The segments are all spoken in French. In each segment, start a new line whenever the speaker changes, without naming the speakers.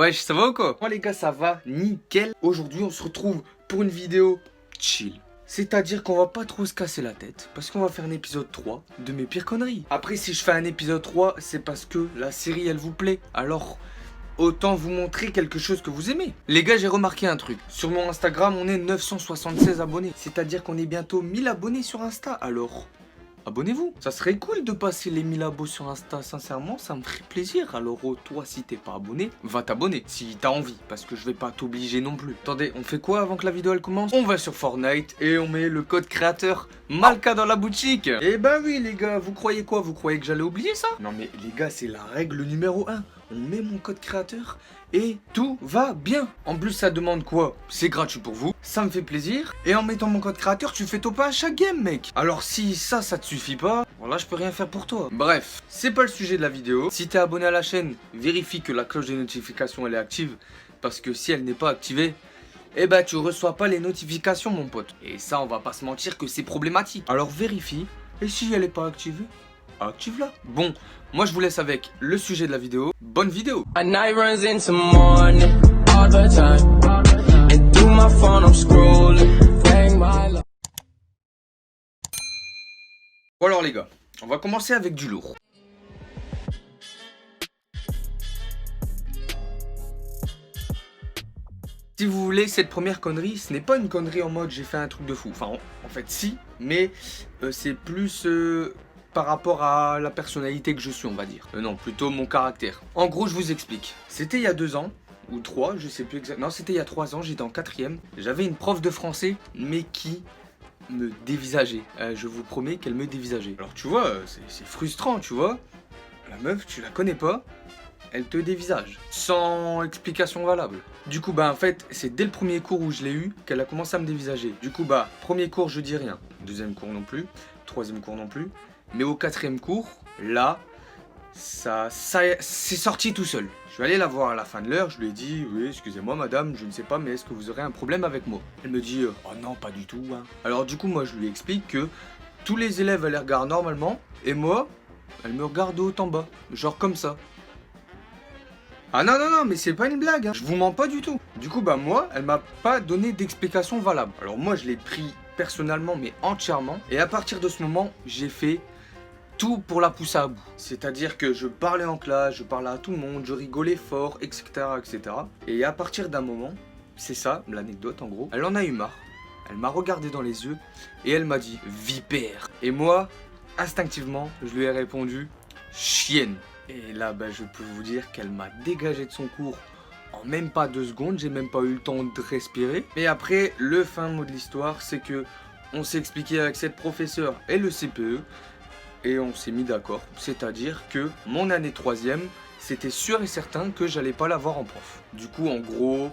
Wesh, ça va ou quoi? Moi les gars, ça va nickel. Aujourd'hui, on se retrouve pour une vidéo chill. C'est-à-dire qu'on va pas trop se casser la tête, parce qu'on va faire un épisode 3 de mes pires conneries. Après, si je fais un épisode 3, c'est parce que la série, elle vous plaît. Alors, autant vous montrer quelque chose que vous aimez. Les gars, j'ai remarqué un truc. Sur mon Instagram, on est 976 abonnés. C'est-à-dire qu'on est bientôt 1000 abonnés sur Insta. Alors, abonnez-vous. Ça serait cool de passer les 1000 abos sur Insta, sincèrement, ça me ferait plaisir. Alors toi, si t'es pas abonné, va t'abonner, si t'as envie, parce que je vais pas t'obliger non plus. Attendez, on fait quoi avant que la vidéo elle commence? On va sur Fortnite et on met le code créateur Malka dans la boutique. Eh ben oui les gars, vous croyez quoi? Vous croyez que j'allais oublier ça? Non mais les gars, c'est la règle numéro 1. On met mon code créateur et tout va bien. En plus, ça demande quoi? C'est gratuit pour vous, ça me fait plaisir. Et en mettant mon code créateur, tu fais top à chaque game, mec. Alors si ça te suffit pas, voilà, je peux rien faire pour toi. Bref, c'est pas le sujet de la vidéo. Si t'es abonné à la chaîne, vérifie que la cloche des notifications elle est active. Parce que si elle n'est pas activée, eh ben tu reçois pas les notifications, mon pote. Et ça, on va pas se mentir que c'est problématique. Alors vérifie. Et si elle est pas activée, active-la. Bon, moi je vous laisse avec le sujet de la vidéo. Bonne vidéo.
A night runs into morning all the time. And through my phone I'm scrolling. Playing my life.
Bon alors les gars, on va commencer avec du lourd. Si vous voulez, cette première connerie, ce n'est pas une connerie en mode j'ai fait un truc de fou. Enfin, en fait si, mais c'est plus par rapport à la personnalité que je suis, on va dire. Non, plutôt mon caractère. En gros, je vous explique. C'était il y a 2 ans, ou 3, je sais plus exactement. Non, c'était il y a 3 ans, j'étais en 4ème. J'avais une prof de français, mais qui me dévisageait. Je vous promets qu'elle me dévisageait. Alors tu vois, c'est frustrant, tu vois. La meuf, tu la connais pas, elle te dévisage, sans explication valable. Du coup, bah en fait, c'est dès le premier cours où je l'ai eu qu'elle a commencé à me dévisager. Du coup, bah, premier cours, je dis rien. Deuxième cours non plus. Troisième cours non plus. Mais au 4ème cours, là, ça c'est sorti tout seul. Je suis allé la voir à la fin de l'heure, je lui ai dit, oui, excusez-moi madame, je ne sais pas, mais est-ce que vous aurez un problème avec moi? Elle me dit, oh non, pas du tout, hein. Alors du coup, moi, je lui explique que tous les élèves, elle les regarde normalement, et moi, elle me regarde de haut en bas, genre comme ça. Ah non, non, non, mais c'est pas une blague, hein. Je vous mens pas du tout. Du coup, bah moi, elle m'a pas donné d'explication valable. Alors moi, je l'ai pris personnellement, mais entièrement. Et à partir de ce moment, j'ai fait tout pour la pousser à bout. C'est-à-dire que je parlais en classe, je parlais à tout le monde, je rigolais fort, etc., etc. Et à partir d'un moment, c'est ça, l'anecdote en gros, elle en a eu marre. Elle m'a regardé dans les yeux et elle m'a dit « Vipère ». Et moi, instinctivement, je lui ai répondu « Chienne ». Et là, bah, je peux vous dire qu'elle m'a dégagé de son cours en même pas 2 secondes. J'ai même pas eu le temps de respirer. Et après, le fin mot de l'histoire, c'est que on s'est expliqué avec cette professeure et le CPE. Et on s'est mis d'accord. C'est-à-dire que mon année 3ème, c'était sûr et certain que j'allais pas l'avoir en prof. Du coup, en gros,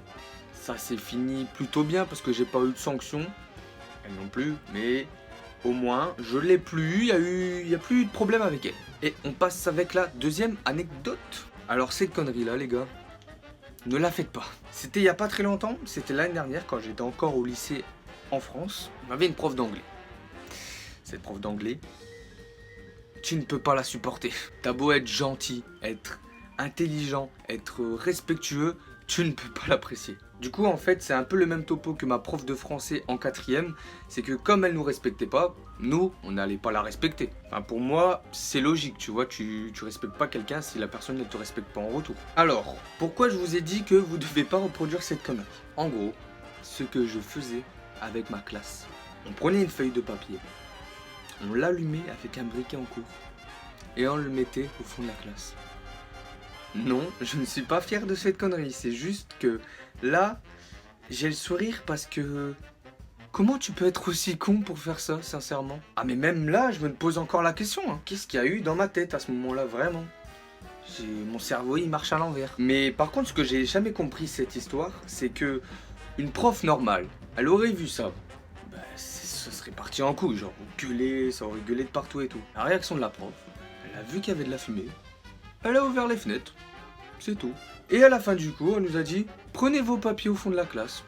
ça s'est fini plutôt bien parce que j'ai pas eu de sanction. Elle non plus, mais au moins, je l'ai plus eu, il y a plus eu de problème avec elle. Et on passe avec la deuxième anecdote. Alors cette connerie là les gars, ne la faites pas. C'était il y a pas très longtemps, c'était l'année dernière quand j'étais encore au lycée en France. On avait une prof d'anglais. Cette prof d'anglais, tu ne peux pas la supporter. T'as beau être gentil, être intelligent, être respectueux, tu ne peux pas l'apprécier. Du coup, en fait, c'est un peu le même topo que ma prof de français en 4ème. C'est que comme elle nous respectait pas, nous, on n'allait pas la respecter. Enfin, pour moi, c'est logique, tu vois. Tu respectes pas quelqu'un si la personne ne te respecte pas en retour. Alors, pourquoi je vous ai dit que vous devez pas reproduire cette connerie? En gros, ce que je faisais avec ma classe. On prenait une feuille de papier, on l'allumait avec un briquet en cours et on le mettait au fond de la classe. Non, je ne suis pas fier de cette connerie, c'est juste que là, j'ai le sourire parce que... Comment tu peux être aussi con pour faire ça, sincèrement? Ah mais même là, je me pose encore la question, hein. Qu'est-ce qu'il y a eu dans ma tête à ce moment-là, vraiment? Mon cerveau, il marche à l'envers. Mais par contre, ce que j'ai jamais compris cette histoire, c'est que une prof normale, elle aurait vu ça. Bah, ça serait parti en couille, genre gueuler, ça aurait gueulé de partout et tout. La réaction de la prof, elle a vu qu'il y avait de la fumée. Elle a ouvert les fenêtres, c'est tout. Et à la fin du cours, elle nous a dit « Prenez vos papiers au fond de la classe ».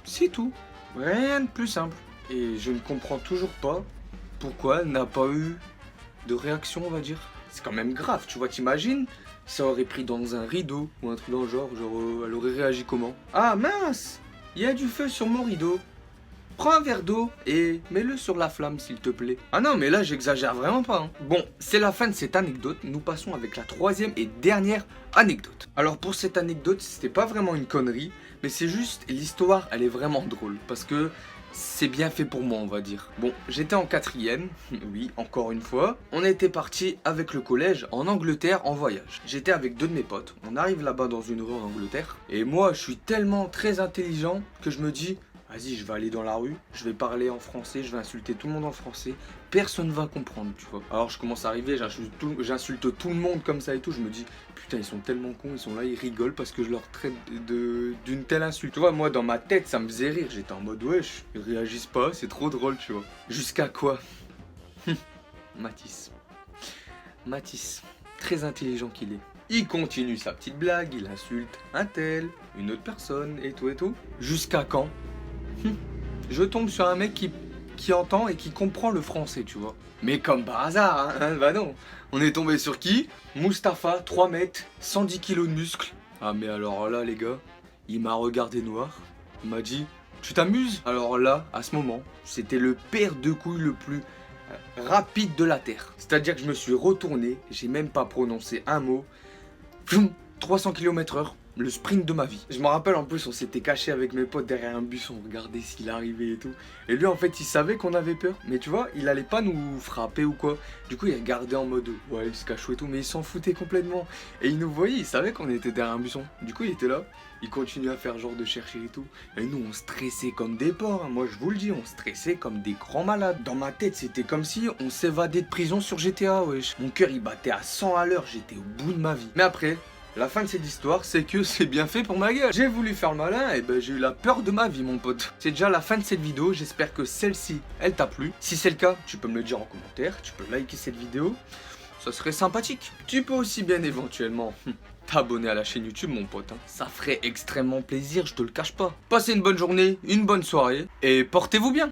C'est tout. Rien de plus simple. Et je ne comprends toujours pas pourquoi elle n'a pas eu de réaction, on va dire. c'est quand même grave, tu vois, t'imagines? Ça aurait pris dans un rideau ou un truc dans le genre, elle aurait réagi comment? Ah mince! Il y a du feu sur mon rideau. Prends un verre d'eau et mets-le sur la flamme s'il te plaît. Ah non mais là j'exagère vraiment pas. Hein. Bon, c'est la fin de cette anecdote. Nous passons avec la troisième et dernière anecdote. Alors pour cette anecdote, c'était pas vraiment une connerie, mais c'est juste l'histoire, elle est vraiment drôle parce que c'est bien fait pour moi on va dire. Bon, j'étais en 4e, oui encore une fois. On était parti avec le collège en Angleterre en voyage. J'étais avec 2 de mes potes. On arrive là-bas dans une rue en Angleterre et moi je suis tellement très intelligent que je me dis vas-y, je vais aller dans la rue, je vais parler en français, je vais insulter tout le monde en français, personne va comprendre, tu vois. Alors je commence à arriver, j'insulte tout le monde comme ça et tout, je me dis, putain, ils sont tellement cons, ils sont là, ils rigolent parce que je leur traite d'une telle insulte. Tu vois, moi, dans ma tête, ça me faisait rire, j'étais en mode, wesh, ils réagissent pas, c'est trop drôle, tu vois. Jusqu'à quoi? Mathis, très intelligent qu'il est. Il continue sa petite blague, il insulte un tel, une autre personne et tout et tout. Jusqu'à quand? Je tombe sur un mec qui entend et qui comprend le français, tu vois. Mais comme par hasard, hein, bah non. On est tombé sur qui? Mustapha, 3 mètres, 110 kilos de muscles. Ah mais alors là les gars, il m'a regardé noir, il m'a dit « Tu t'amuses ?» Alors là, à ce moment, c'était le père de couilles le plus rapide de la Terre. C'est-à-dire que je me suis retourné, j'ai même pas prononcé un mot. 300 km/h. Le sprint de ma vie. Je me rappelle en plus, on s'était caché avec mes potes derrière un bus, on regardait s'il arrivait et tout. Et lui en fait il savait qu'on avait peur, mais tu vois, il allait pas nous frapper ou quoi. Du coup il regardait en mode ouais il se cachait et tout, mais il s'en foutait complètement. Et il nous voyait, il savait qu'on était derrière un buisson. Du coup il était là, il continuait à faire genre de chercher et tout. Et nous on stressait comme des porcs, hein. Moi je vous le dis, on stressait comme des grands malades. Dans ma tête c'était comme si on s'évadait de prison sur GTA, wesh. Mon cœur il battait à 100 à l'heure, j'étais au bout de ma vie. Mais après... la fin de cette histoire, c'est que c'est bien fait pour ma gueule. J'ai voulu faire le malin et ben j'ai eu la peur de ma vie mon pote. C'est déjà la fin de cette vidéo, j'espère que celle-ci, elle t'a plu. Si c'est le cas, tu peux me le dire en commentaire, tu peux liker cette vidéo, ça serait sympathique. Tu peux aussi bien éventuellement t'abonner à la chaîne YouTube mon pote. Ça ferait extrêmement plaisir, je te le cache pas. Passez une bonne journée, une bonne soirée et portez-vous bien.